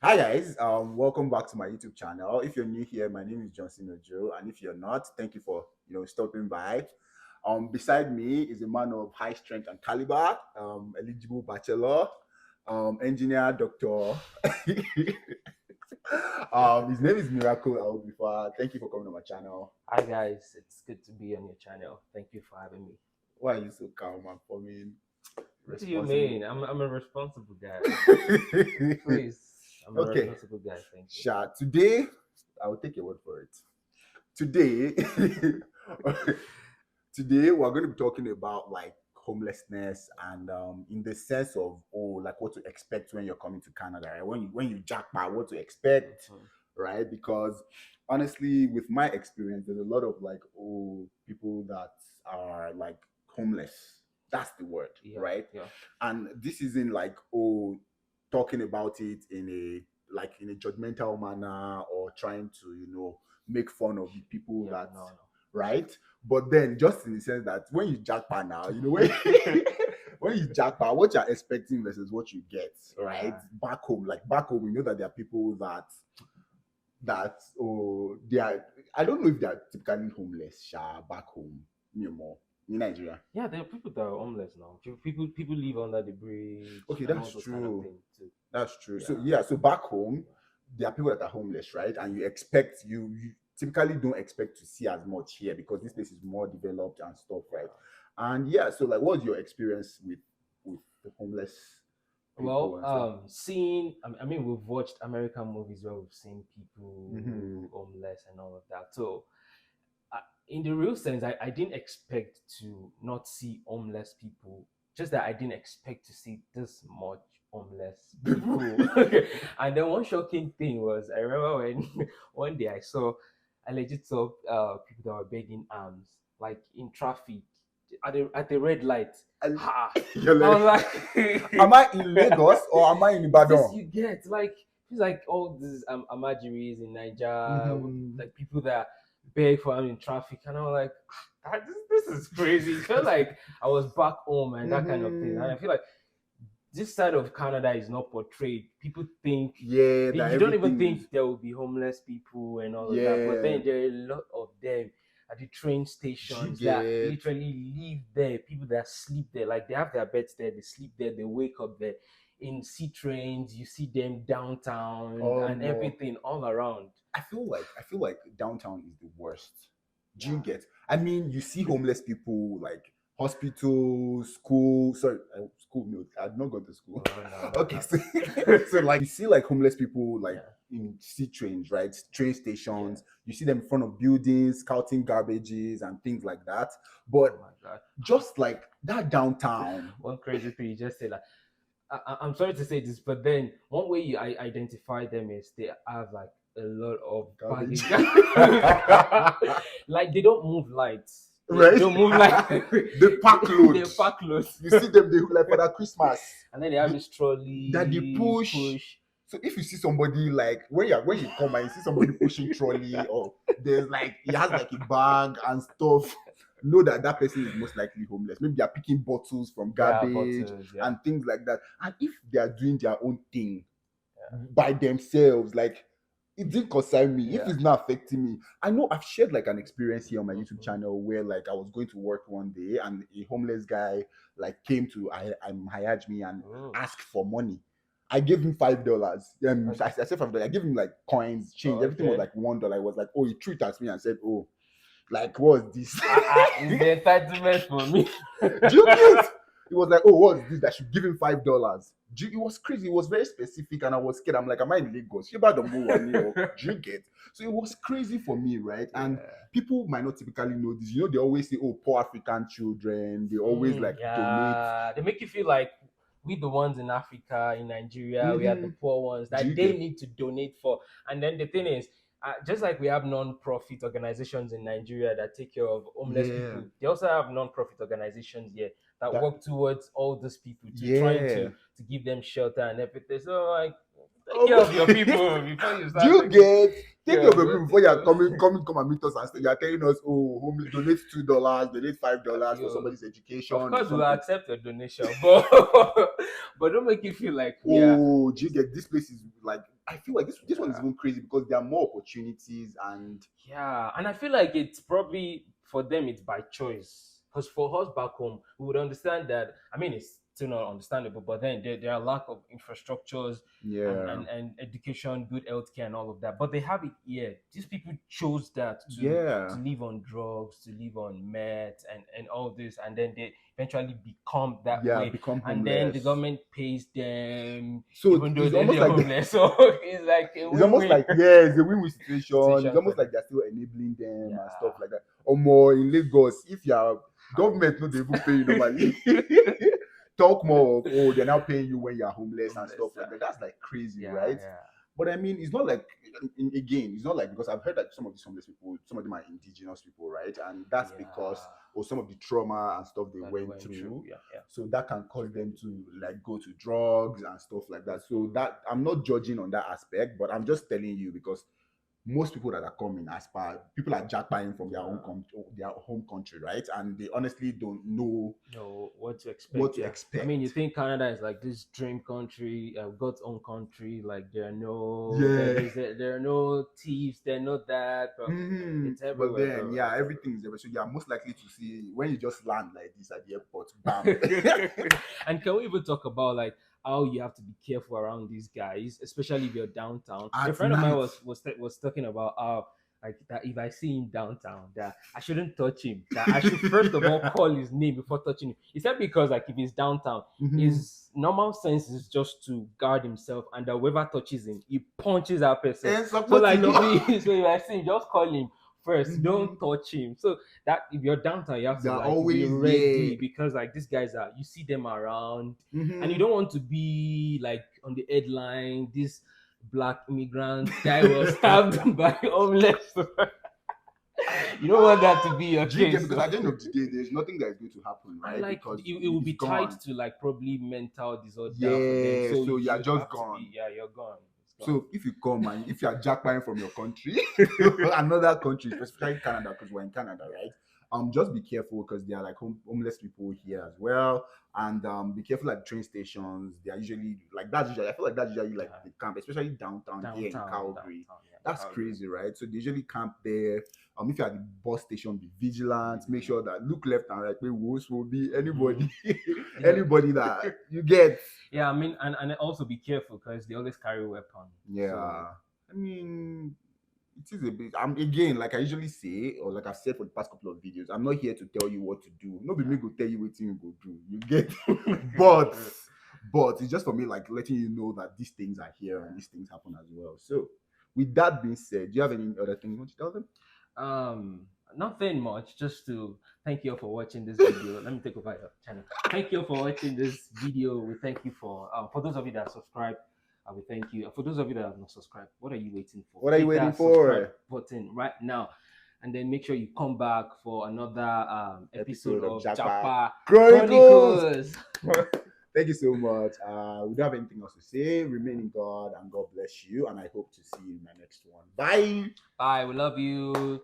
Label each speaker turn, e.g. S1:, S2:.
S1: Hi guys, welcome back to my YouTube channel. If you're new here, my name is Johnson Ojo, and if you're not, thank you for stopping by. Beside me is a man of high strength and caliber, eligible bachelor, engineer, doctor. His name is Miracle Albifa. Thank you for coming on my channel.
S2: Hi guys, it's good to be on your channel. Thank you for having me.
S1: Why are you so calm and forming?
S2: What do you mean? I'm a responsible guy. Please, I'm a responsible guy. Thank you.
S1: Sure. Today, I will take your word for it. Today, today we're going to be talking about like homelessness and in the sense of like what to expect when you're coming to Canada, right? When you jackpot, what to expect, right? Because honestly, with my experience, there's a lot of like people that are like homeless. That's the word, right?
S2: Yeah.
S1: And this isn't like talking about it in a judgmental manner or trying to make fun of the people right. But then just in the sense that when you jackpot now, when you jackpot, what you're expecting versus what you get, right? Back home, we know that there are people that they are, I don't know if they are typically homeless back home more in Nigeria.
S2: Yeah, there are people that are homeless now. People live under the bridge.
S1: Okay, that's true. That's true. So back home, there are people that are homeless, right? And you typically don't expect to see as much here because this place is more developed and stuff, right? And so like, what's your experience with the homeless people?
S2: Well, we've watched American movies where we've seen people homeless and all of that. So in the real sense, I didn't expect to not see homeless people. Just that I didn't expect to see this much homeless people. And then one shocking thing was, I remember when one day I legit saw people that were begging alms, like in traffic at the red light. I was like,
S1: am I in Lagos or am I in Ibadan?
S2: You get like it's like all these amajiris in Nigeria, like people that beg for in traffic, and I was like, this is crazy. It felt like I was back home and that kind of thing. And I feel like this side of Canada is not portrayed. People think you don't even think there will be homeless people and all of that, but then there are a lot of them at the train stations that literally live there. People that sleep there, like they have their beds there, they sleep there, they wake up there. In sea trains, you see them downtown and everything all around.
S1: I feel like downtown is the worst. Do you get? I mean, you see homeless people like hospitals, school. Sorry, school. No, I've not gone to school.
S2: No,
S1: okay, so like you see like homeless people like in sea trains, right? Train stations. You see them in front of buildings, scouting garbages and things like that. But just like that downtown.
S2: One crazy thing you just said, like, I'm sorry to say this, but then one way I identify them is they have like a lot of baggage. Like they don't move lights. They don't move like
S1: they pack loads.
S2: They pack loads.
S1: You see them, they like for that Christmas.
S2: And then they have this trolley
S1: that they push. So if you see somebody like when you come and you see somebody pushing trolley or there's like he has like a bag and stuff, know that person is most likely homeless. Maybe they are picking bottles from garbage and things like that. And if they are doing their own thing by themselves, like it didn't concern me. If it's not affecting me, I know I've shared like an experience here on my YouTube channel where like I was going to work one day and a homeless guy like came to hire me and asked for money. I gave him $5. I said $5. I gave him like coins, change. Everything was like $1. I was like, he threw it at me and said, like, what's this?
S2: It's the entitlement for me.
S1: Do you get? It was like, what's this? I should give him $5. It was crazy. It was very specific, and I was scared. I'm like, am I in Lagos? Do you get? So it was crazy for me, right? And people might not typically know this. They always say, poor African children. They always donate.
S2: They make you feel like we the ones in Africa, in Nigeria, we are the poor ones that they need to donate for. And then the thing is, just like we have non-profit organizations in Nigeria that take care of homeless people, they also have non-profit organizations here that work towards all these people to try to give them shelter and everything. So like, take care of your people before you start.
S1: Take care of your people before you are come and meet us and you are telling us, homeless donate $2, donate $5 for somebody's education.
S2: Of course, we'll accept your donation, but don't make you feel like
S1: do you get? This place is like I feel like this one is
S2: Yeah.
S1: even crazy because there are more opportunities and
S2: Yeah, and I feel like it's probably for them it's by choice. Because for us back home, we would understand that. I mean, it's still not understandable, but then there are lack of infrastructures
S1: yeah,
S2: and education, good healthcare, and all of that. But they have it here. These people chose that to
S1: yeah,
S2: live on drugs, to live on meth, and all this, and then they eventually become that
S1: yeah,
S2: way.
S1: become
S2: And then the
S1: homeless.
S2: government pays them,
S1: So
S2: even though
S1: it's almost
S2: they're
S1: like
S2: homeless. So it's like a
S1: it's almost
S2: win-win
S1: like yeah, it's a win-win situation. It's
S2: situation for
S1: almost
S2: them.
S1: like they're still enabling them and stuff
S2: Yeah.
S1: like that. Or more in Lagos, if you're government not even pay you normally. Talk more of oh, they're now paying you when you're homeless and
S2: Homeless.
S1: stuff like that. That's like crazy,
S2: Yeah,
S1: right?
S2: yeah.
S1: But I mean, it's not like again, it's not like because I've heard that some of these homeless people, some of them are indigenous people, right? And that's
S2: Yeah.
S1: because or some of the trauma and stuff they
S2: That they
S1: went
S2: went through.
S1: through.
S2: Yeah, yeah.
S1: So that can cause them to like go to drugs and stuff like that. So
S2: Mhm.
S1: that I'm not judging on that aspect, but I'm just telling you because most people that are coming as per people are jackpying from their own their home country, right? And they honestly don't know
S2: Know what to
S1: what
S2: expect.
S1: to
S2: Yeah. I mean, you
S1: expect.
S2: think Canada is like this dream country, God's own country. Like
S1: Yeah.
S2: there are no thieves. There are no that. But it's
S1: But
S2: everywhere,
S1: then,
S2: bro.
S1: yeah,
S2: It's
S1: everything is there. So you are most likely to see when you just land like this at the airport, bam.
S2: everywhere. And can we even talk about like how you have to be careful around these guys, especially if you're downtown? A
S1: At
S2: friend of mine
S1: night.
S2: was talking about how like that if I see him downtown, that I shouldn't touch him. That I should first of all call his name before touching him. He said because like if he's downtown,
S1: Mhm.
S2: his normal sense is just to guard himself, and that whoever touches him, he punches that person.
S1: And
S2: So
S1: support you
S2: like
S1: know.
S2: so if I see him, just call him first. Don't
S1: Mhm.
S2: touch him. So that if you're downtown, you have to
S1: They're
S2: like be
S1: always yeah.
S2: ready because like these guys are you see them around and you
S1: Mhm.
S2: don't want to be like on the headline. This black immigrant guy was stabbed by homeless. You don't want that to be your
S1: Do you get
S2: case.
S1: because
S2: So.
S1: at the end of the day, there's nothing that is going to happen,
S2: And
S1: right?
S2: like
S1: Because
S2: it will
S1: it's
S2: be tied
S1: gone.
S2: to like probably mental disorder for them.
S1: Yeah,
S2: So
S1: so you're
S2: you
S1: just
S2: have to
S1: gone.
S2: be yeah, you're gone. It's gone.
S1: So if you come and if you are jackpying from your country, another country, especially Canada, because we're in Canada, right? Just be careful because there are like homeless people here as well, and be careful at train stations. They are usually like that's usually I feel like that's usually like
S2: Yeah.
S1: the camp, especially downtown here in Calgary.
S2: Downtown, yeah,
S1: That's
S2: Calgary.
S1: crazy, right? So they usually camp there. If you're at the bus station, be vigilant. Make
S2: Mhm.
S1: sure that look left and right. Where wolves will be anybody,
S2: Mhm. You know,
S1: anybody that you get.
S2: yeah, I mean, and also be careful because they always carry weapon. So
S1: Yeah, I mean, it is a bit. I'm again, like I usually say, or like I've said for the past couple of videos, I'm not here to tell you what to do. Nobody me go tell you what you go do. You get, but it's just for me, like letting you know that these things are here and these things happen as well. So, with that being said, do you have any other thing you want to tell them?
S2: um, nothing much. Just to thank you all for watching this video. Let me take over your channel. Thank you all for watching this video. We thank you for those of you that subscribe. We thank you. For those of you that have not subscribed, what are you waiting for?
S1: What are you
S2: Click
S1: waiting
S2: that subscribe
S1: for?
S2: button right now, and then make sure you come back for another episode
S1: Episode of
S2: of
S1: Japa
S2: Japa
S1: Chronicles.
S2: Chronicles.
S1: Thank you so much. We don't have anything else to say. Remain in God and God bless you. And I hope to see you in my next one. Bye.
S2: Bye. We love you.